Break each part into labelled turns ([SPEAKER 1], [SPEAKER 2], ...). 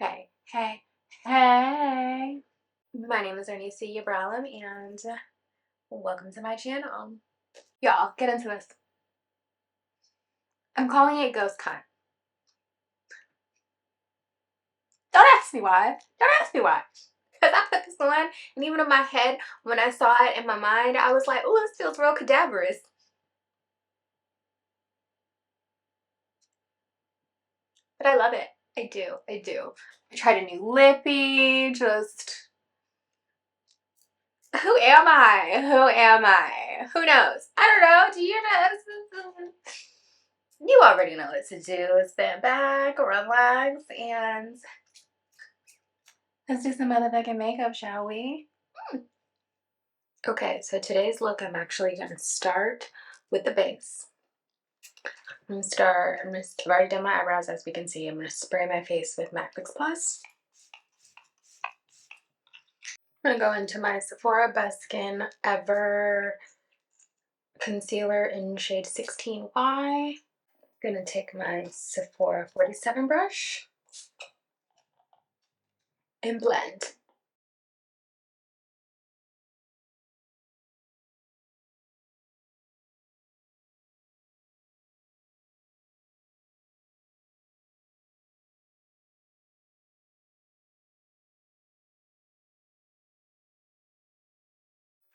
[SPEAKER 1] Hey, hey, hey. My name is Ernesta Yabralam and welcome to my channel. Y'all, get into this. I'm calling it ghost cunt. Don't ask me why. Don't ask me why. Because I put this on and even in my head, when I saw it in my mind, I was like, oh, this feels real cadaverous. But I love it. I do. I do. I tried a new lippy, just... Who am I? Who am I? Who knows? I don't know. Do you know? You already know what to do. Stand back, relax, and let's do some motherfucking makeup, shall we? Okay, so today's look, I'm actually going to start with the base. I've already done my eyebrows, as we can see. I'm going to spray my face with MAC Fix Plus. I'm going to go into my Sephora Best Skin Ever concealer in shade 16Y. I'm going to take my Sephora 47 brush and blend.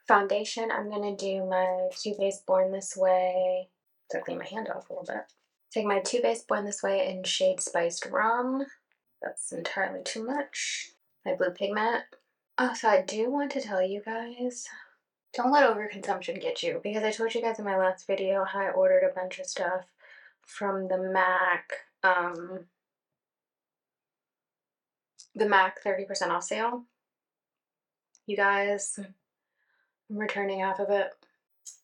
[SPEAKER 1] Foundation, I'm going to do my Too Faced Born This Way. So clean my hand off a little bit. Take my Too Faced Born This Way in shade Spiced Rum. That's entirely too much. My blue pigment. Also, I do want to tell you guys, don't let overconsumption get you, because I told you guys in my last video how I ordered a bunch of stuff from the MAC 30% off sale. You guys, I'm returning half of it.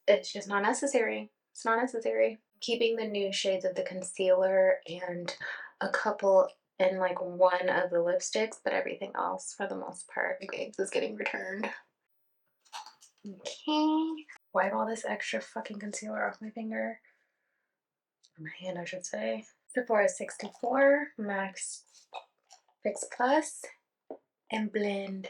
[SPEAKER 1] It's just not necessary. It's not necessary. Keeping the new shades of the concealer and a couple in like one of the lipsticks, but everything else for the most part is getting returned. Okay. Wipe all this extra fucking concealer off my finger. Or my hand, I should say. Sephora 64, Max Fix Plus, and blend.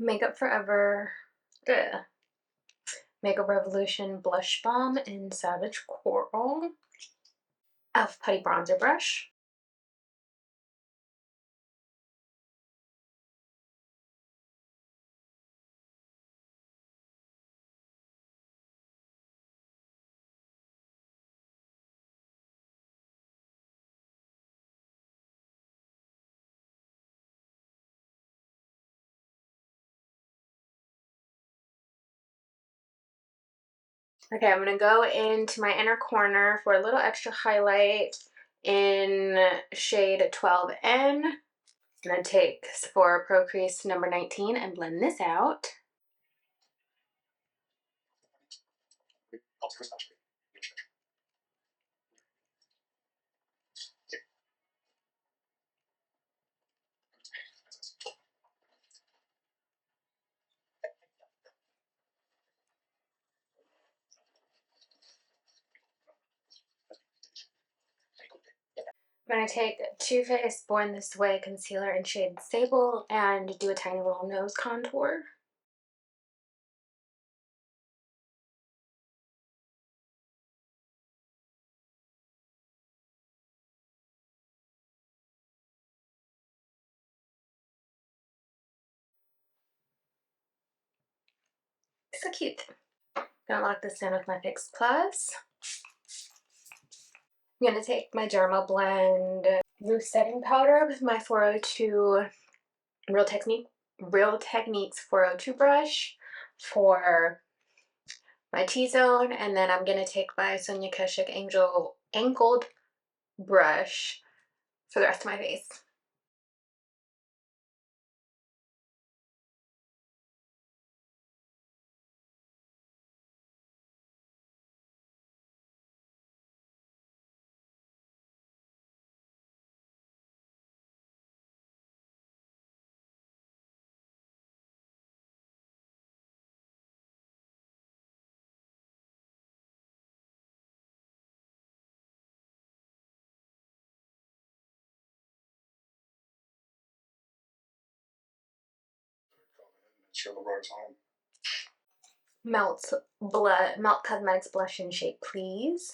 [SPEAKER 1] Makeup Forever. Ugh. Makeup Revolution Blush Balm in Savage Coral. e.l.f. Putty Bronzer Brush. Okay, I'm going to go into my inner corner for a little extra highlight in shade 12N. I'm going to take Sephora Pro Crease number 19 and blend this out. I'm going to take Too Faced Born This Way concealer in shade Sable and do a tiny little nose contour. So cute. I'm going to lock this in with my Fix Plus. I'm going to take my Derma Blend loose setting powder with my 402 Real Techniques 402 brush for my T-zone, and then I'm going to take my Sonia Keshik Angled brush for the rest of my face.
[SPEAKER 2] Show the road home.
[SPEAKER 1] Melt Cosmetics blush in shade Please.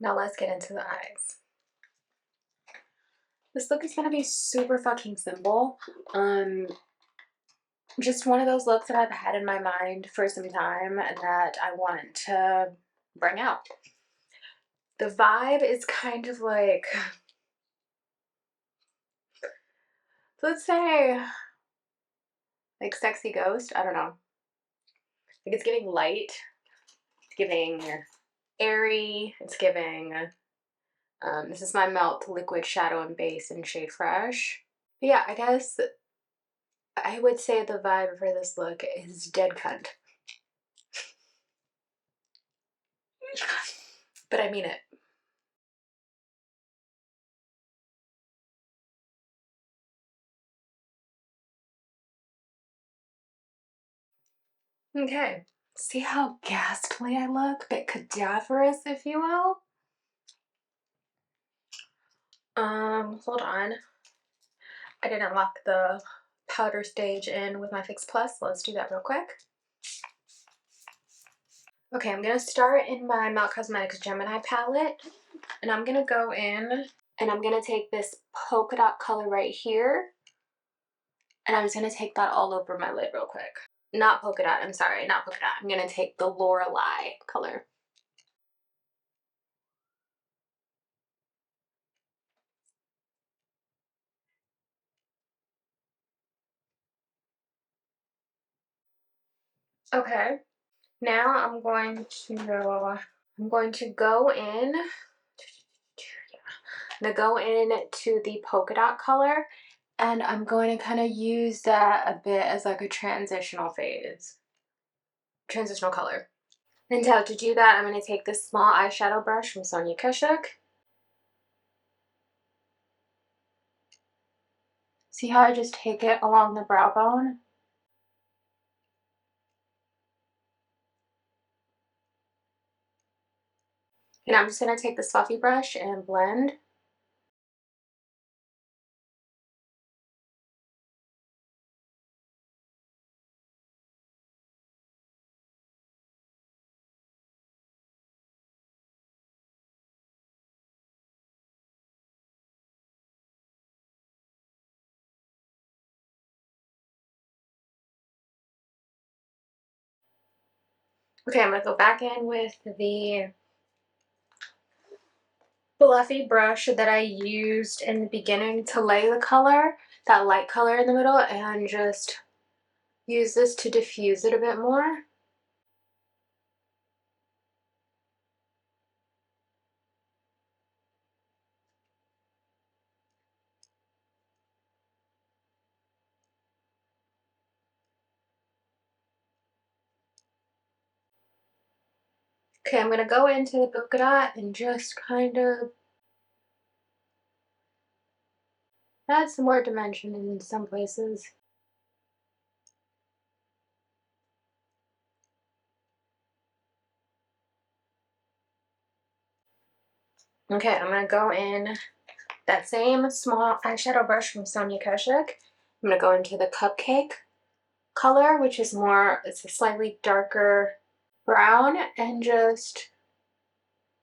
[SPEAKER 1] Now let's get into the eyes. This look is gonna be super fucking simple. Just one of those looks that I've had in my mind for some time that I want to bring out. The vibe is kind of like, let's say, like Sexy Ghost. I don't know. Like it's giving light. It's giving airy. It's giving. This is my Melt Liquid Shadow and Base in shade Fresh. But yeah, I guess I would say the vibe for this look is dead cunt. But I mean it. Okay. See how ghastly I look? Bit cadaverous, if you will. Hold on. I didn't lock the powder stage in with my Fix Plus, so let's do that real quick. Okay, I'm gonna start in my Melt Cosmetics Gemini palette, and I'm gonna go in and I'm gonna take this polka dot color right here, and I'm just gonna take that all over my lid real quick. Not polka dot, I'm sorry, not polka dot. I'm gonna take the Lorelei color. Okay, now I'm going to go in. I'm gonna go in to the polka dot color, and I'm going to kind of use that a bit as like a transitional color. And to do that, I'm going to take this small eyeshadow brush from Sonia Kashuk. See how I just take it along the brow bone? And I'm just going to take this fluffy brush and blend. Okay, I'm going to go back in with the fluffy brush that I used in the beginning to lay the color, that light color in the middle, and just use this to diffuse it a bit more. Okay, I'm going to go into the polka dot and just kind of add some more dimension in some places. Okay, I'm going to go in that same small eyeshadow brush from Sonia Kashuk. I'm going to go into the Cupcake color, which is it's a slightly darker brown, and just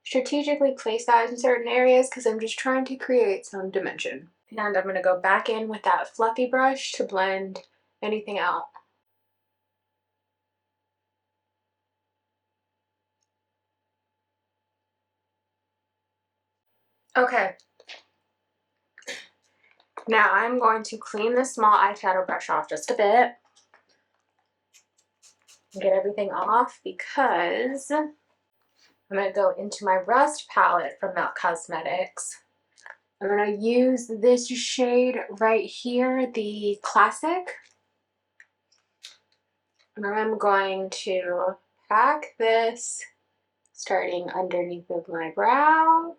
[SPEAKER 1] strategically place that in certain areas because I'm just trying to create some dimension. And I'm going to go back in with that fluffy brush to blend anything out. Okay. Now I'm going to clean this small eyeshadow brush off just a bit. get everything off because I'm going to go into my Rust palette from Melt Cosmetics. I'm going to use this shade right here, the Classic. And I'm going to pack this starting underneath of my brow.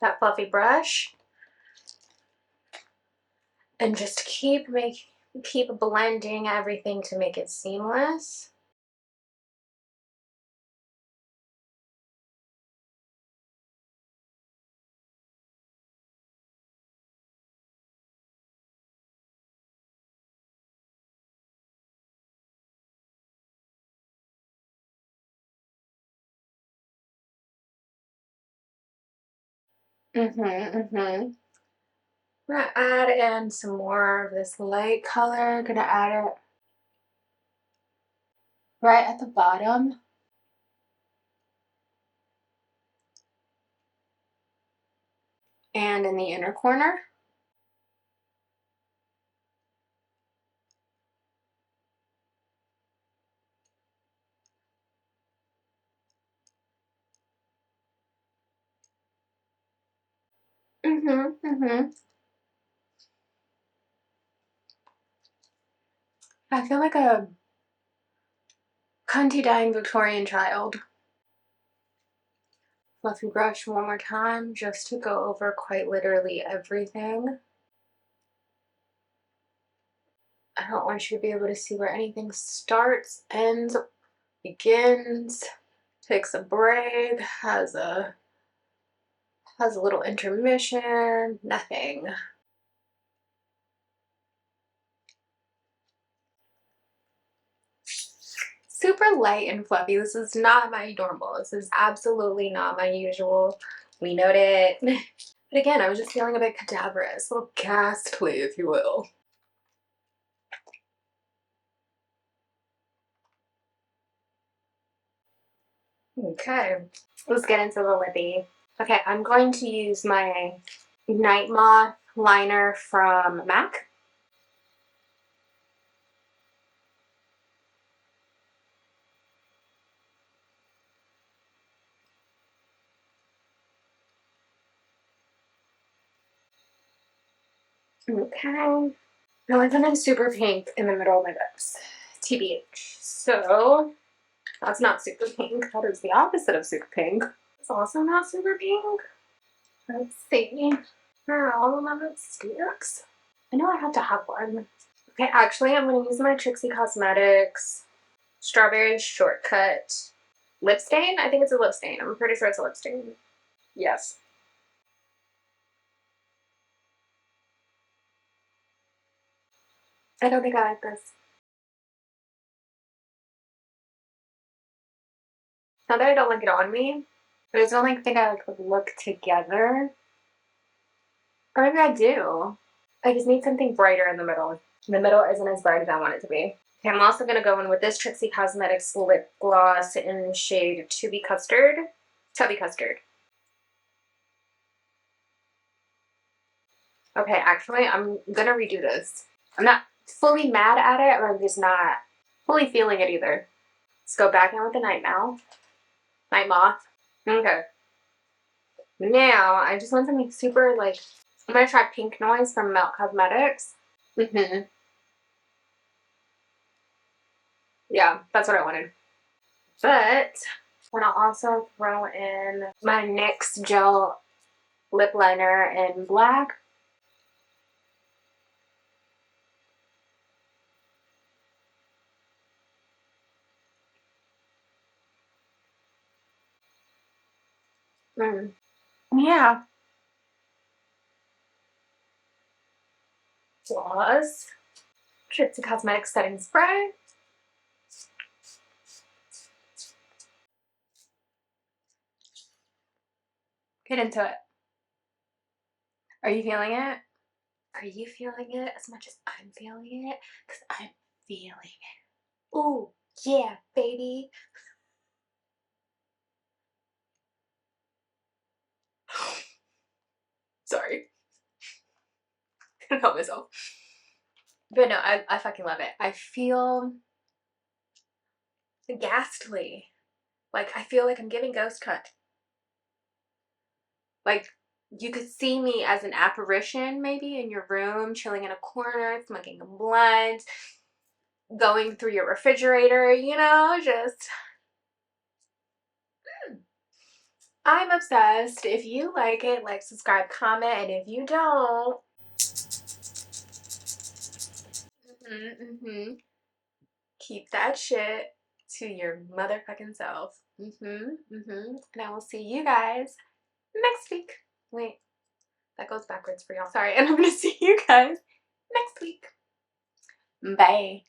[SPEAKER 1] That fluffy brush. And just keep blending everything to make it seamless. I'm gonna add in some more of this light color. Gonna add it right at the bottom. And in the inner corner. I feel like a cunty dying Victorian child. Fluffy brush one more time just to go over quite literally everything. I don't want you to be able to see where anything starts, ends, begins, takes a break, has a little intermission, nothing. Super light and fluffy. This is not my normal. This is absolutely not my usual. We note it. But again, I was just feeling a bit cadaverous, a little ghastly, if you will. Okay, let's get into the lippy. Okay, I'm going to use my Night Moth liner from MAC. Okay. I want something super pink in the middle of my lips. TBH. So that's not super pink. That is the opposite of super pink. It's also not super pink. Let's see. Where are all of my lipsticks? I know I have to have one. Okay, actually, I'm going to use my Trixie Cosmetics Strawberry Shortcut lip stain. I think it's a lip stain. I'm pretty sure it's a lip stain. Yes. I don't think I like this. Not that I don't like it on me, but I just don't think I like would look together. Or maybe I do. I just need something brighter in the middle. The middle isn't as bright as I want it to be. Okay, I'm also going to go in with this Trixie Cosmetics lip gloss in shade Tubby Custard. Tubby Custard. Okay, actually, I'm going to redo this. I'm not fully mad at it, or I'm just not fully feeling it either. Let's go back in with the Night Moth. Night Moth. Okay. Now, I just want something super, like, I'm going to try Pink Noise from Melt Cosmetics. Yeah, that's what I wanted. But I'm gonna also throw in my NYX gel lip liner in black. Yeah. Gloss. Trixie Cosmetics setting spray. Get into it. Are you feeling it? Are you feeling it as much as I'm feeling it? Because I'm feeling it. Ooh, yeah, baby.
[SPEAKER 2] Sorry. Couldn't help myself. But no, I fucking love it. I feel ghastly. Like, I feel like I'm giving ghost cut. Like, you could see me as an apparition maybe in your room, chilling in a corner, smoking a blunt, going through your refrigerator, you know, just... I'm obsessed. If you like it, like, subscribe, comment, and if you don't... keep that shit to your motherfucking self. And I will see you guys next week. Wait, that goes backwards for y'all. Sorry. And I'm gonna see you guys next week. Bye.